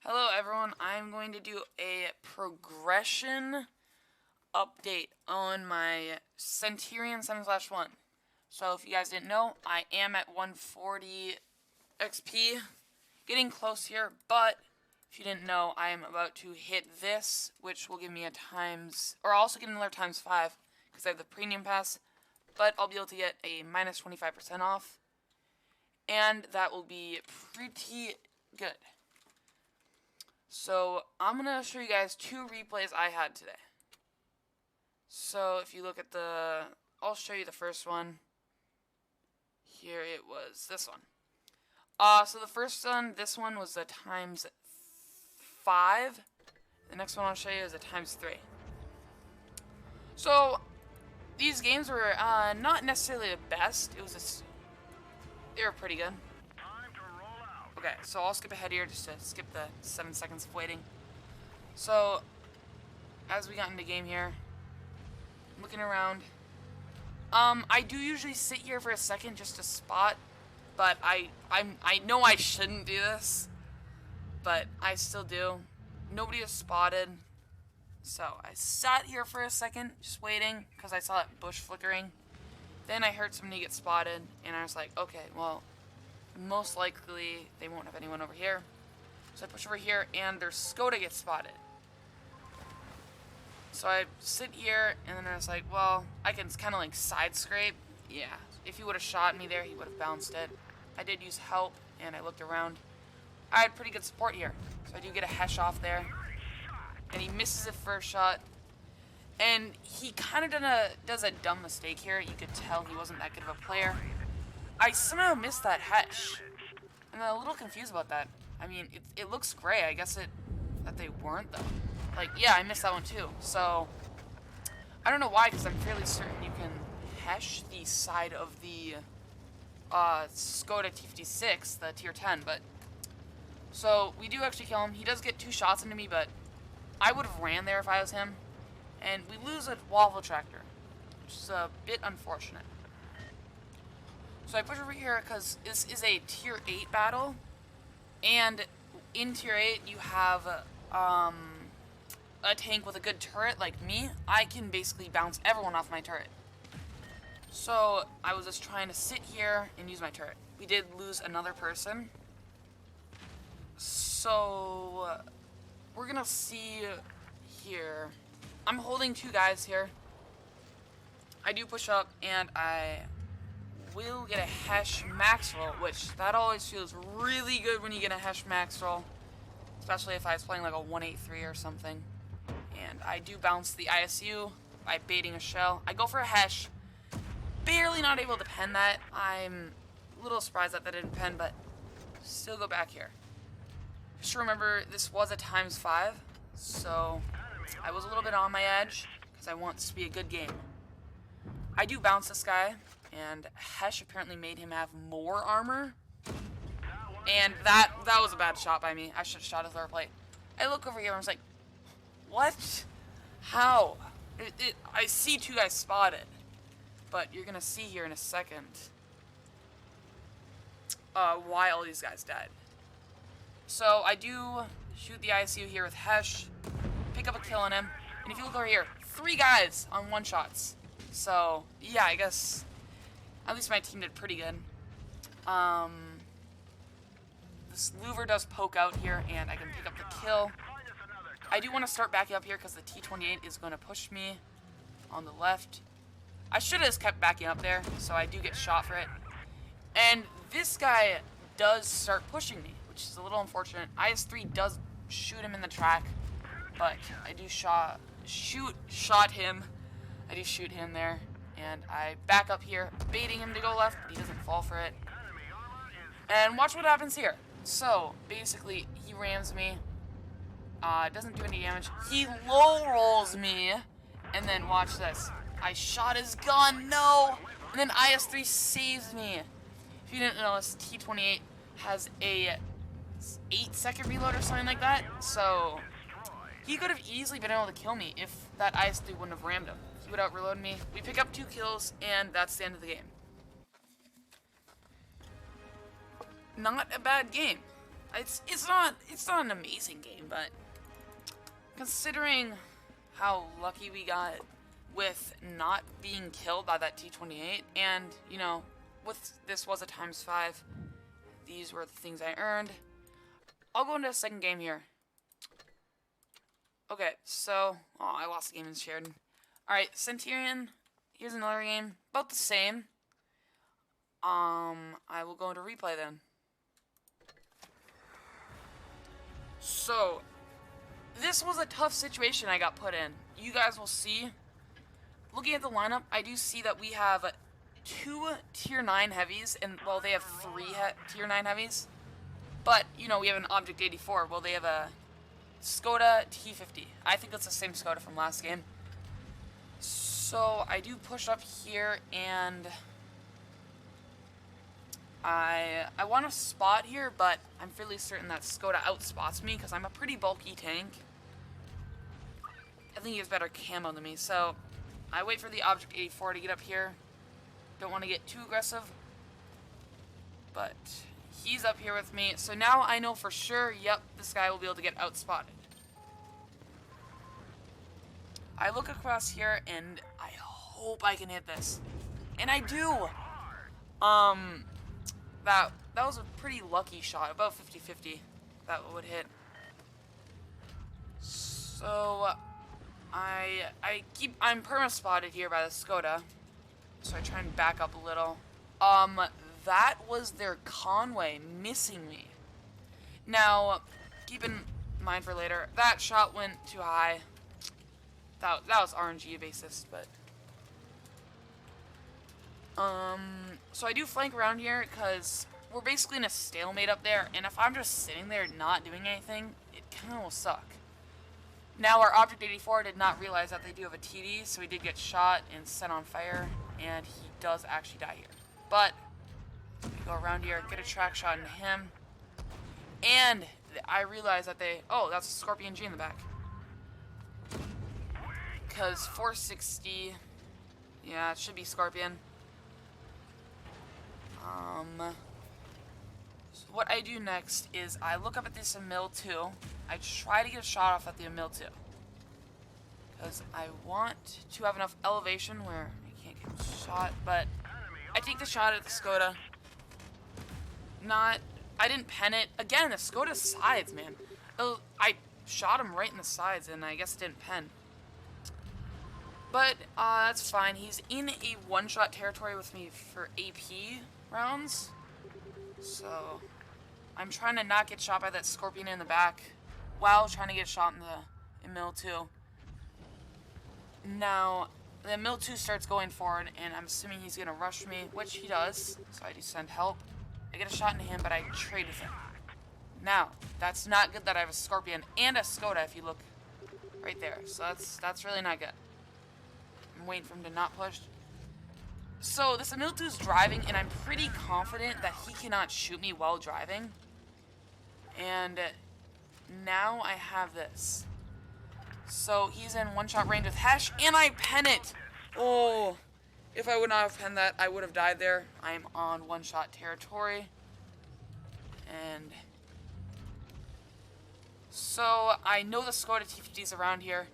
Hello everyone, I'm going to do a progression update on my Centurion 7/1. So if you guys didn't know, I am at 140 XP, getting close here, but if you didn't know, I am about to hit this, which will give me a times, or I'll also get another ×5, because I have the premium pass, but I'll be able to get a minus 25% off, and that will be pretty good. So, I'm going to show you guys two replays I had today. So, if you look at I'll show you the first one. Here it was, this one. So the first one, this one was a ×5. The next one I'll show you is a ×3. So, these games were not necessarily the best. It was just, they were pretty good. Okay, so I'll skip ahead here just to skip the 7 seconds of waiting. So, as we got into game here, looking around, I do usually sit here for a second just to spot, but I know I shouldn't do this, but I still do. Nobody has spotted, so I sat here for a second just waiting because I saw that bush flickering. Then I heard somebody get spotted, and I was like, okay, well, most likely they won't have anyone over here. So I push over here and their Skoda gets spotted. So I sit here and then I was like, well, I can kind of like side scrape. Yeah, if he would have shot me there, he would have bounced it. I did use help and I looked around. I had pretty good support here. So I do get a Hesh off there. And he misses it first shot. And he kind of does a dumb mistake here. You could tell he wasn't that good of a player. I somehow missed that Hesh. I'm a little confused about that. I mean, it looks gray. I guess that they weren't, though. Like, yeah, I missed that one, too. So, I don't know why, because I'm fairly certain you can Hesh the side of the Skoda T56, the tier 10, but... So, we do actually kill him. He does get 2 shots into me, but I would have ran there if I was him. And we lose a Waffle Tractor, which is a bit unfortunate. So I push over here because this is a tier 8 battle, and in tier 8 you have a tank with a good turret like me. I can basically bounce everyone off my turret. So I was just trying to sit here and use my turret. We did lose another person. So we're gonna see here. I'm holding 2 guys here. I do push up and I will get a Hesh max roll, which that always feels really good when you get a Hesh max roll, especially if I was playing like a 183 or something. And I do bounce the ISU by baiting a shell. I go for a Hesh, barely not able to pen that. I'm a little surprised that didn't pen, but still go back here. Just remember, this was a ×5, so I was a little bit on my edge because I want this to be a good game. I do bounce this guy, and Hesh apparently made him have more armor. And that was a bad shot by me. I should have shot his lower plate. I look over here and I was like, what? How? I see 2 guys spotted. But you're going to see here in a second why all these guys died. So I do shoot the ISU here with Hesh, pick up a kill on him. And if you look over here, 3 guys on 1-shots. So, yeah, I guess... At least my team did pretty good. This Louver does poke out here, and I can pick up the kill. I do want to start backing up here because the T28 is going to push me on the left. I should have just kept backing up there, so I do get shot for it. And this guy does start pushing me, which is a little unfortunate. IS-3 does shoot him in the track, but I do shot him. I do shoot him there. And I back up here, baiting him to go left, but he doesn't fall for it. And watch what happens here. So, basically, he rams me. Doesn't do any damage. He low rolls me. And then watch this. I shot his gun, no! And then IS-3 saves me. If you didn't know, this T28 has a 8-second reload or something like that. So, he could have easily been able to kill me if that IS-3 wouldn't have rammed him. He would out-reload me. We pick up 2 kills, and that's the end of the game. Not a bad game. It's not an amazing game, but considering how lucky we got with not being killed by that T-28, and, you know, with this was a ×5, these were the things I earned. I'll go into a second game here. Okay, so, oh, I lost the game in shared. Alright, Centurion, here's another game, about the same. I will go into replay then. So, this was a tough situation I got put in. You guys will see. Looking at the lineup, I do see that we have 2 tier 9 heavies, and, well, they have 3 tier 9 heavies. But, you know, we have an Object 84. Well, they have a Skoda T50. I think that's the same Skoda from last game. So, I do push up here, and I want to spot here, but I'm fairly certain that Skoda outspots me, because I'm a pretty bulky tank. I think he has better camo than me, so I wait for the Object 84 to get up here. Don't want to get too aggressive, but he's up here with me, so now I know for sure, yep, this guy will be able to get outspotted. I look across here, and I hope I can hit this. And I do! That was a pretty lucky shot, about 50-50 that would hit. So, I'm perma-spotted here by the Skoda, so I try and back up a little. That was their Conway missing me. Now, keep in mind for later, that shot went too high. That was RNG basis, but so I do flank around here because we're basically in a stalemate up there, and if I'm just sitting there not doing anything, it kind of will suck. Now, our Object 84 did not realize that they do have a TD, so he did get shot and set on fire, and he does actually die here. But, we go around here, get a track shot into him, and I realize that oh, that's a Scorpion G in the back. Because 460, yeah, it should be Scorpion. So what I do next is I look up at this Emil-2. I try to get a shot off at the Emil-2. Because I want to have enough elevation where I can't get shot, but I take the shot at the Skoda. I didn't pen it. Again, the Skoda's sides, man. I shot him right in the sides, and I guess it didn't pen. But, that's fine. He's in a one-shot territory with me for AP rounds. So, I'm trying to not get shot by that Scorpion in the back while trying to get shot in the Emil-2. Now, the Emil-2 starts going forward, and I'm assuming he's going to rush me, which he does. So I do send help. I get a shot into him, but I trade with him. Now, that's not good that I have a Scorpion and a Skoda if you look right there. So that's really not good. I'm waiting for him to not push. So this Emil-2's driving, and I'm pretty confident that he cannot shoot me while driving. And now I have this. So he's in one-shot range with Hesh, and I pen it! Oh, if I would not have penned that, I would have died there. I'm on one-shot territory. And so I know the Skoda T50's around here.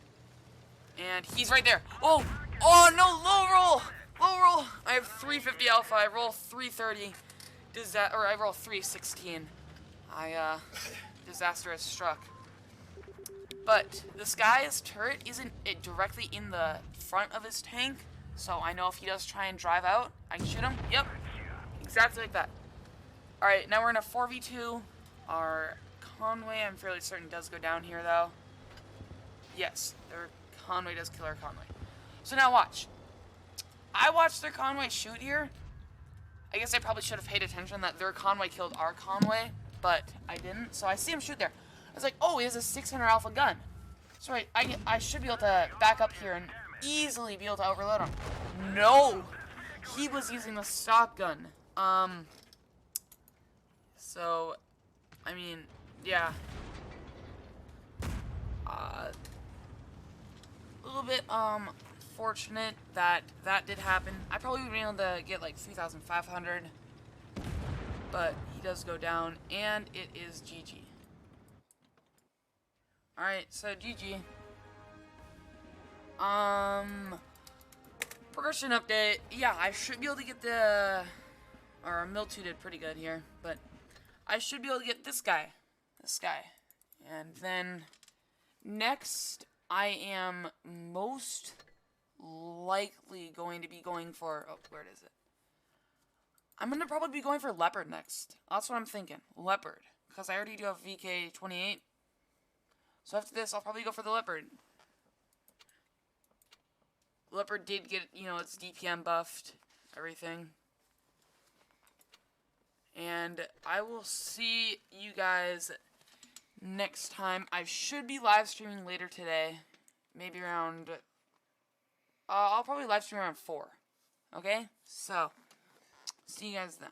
And he's right there. Oh no, low roll! Low roll! I have 350 alpha, I roll 330. I roll 316. Disaster has struck. But this guy's turret isn't directly in the front of his tank, so I know if he does try and drive out, I can shoot him. Yep, exactly like that. Alright, now we're in a 4v2. Our Conway, I'm fairly certain, does go down here, though. Yes, their Conway does kill our Conway. So now watch. I watched their Conway shoot here. I guess I probably should have paid attention that their Conway killed our Conway, but I didn't. So I see him shoot there. I was like, oh, he has a 600 alpha gun. So I should be able to back up here and easily be able to overload him. No! He was using the stock gun. So, I mean, yeah. A little bit, fortunate that did happen. I probably would have been able to get like 3,500, but he does go down, and it is GG. Alright, so GG. Progression update. Yeah, I should be able to get the... Or Miltu did pretty good here, but I should be able to get this guy. This guy. And then next, I am most likely going to be going for... Oh, where is it? I'm going to probably be going for Leopard next. That's what I'm thinking. Leopard. Because I already do have VK28. So after this, I'll probably go for the Leopard. Leopard did get, you know, its DPM buffed. Everything. And I will see you guys next time. I should be live streaming later today. Maybe around... I'll probably live stream around 4. Okay? So, see you guys then.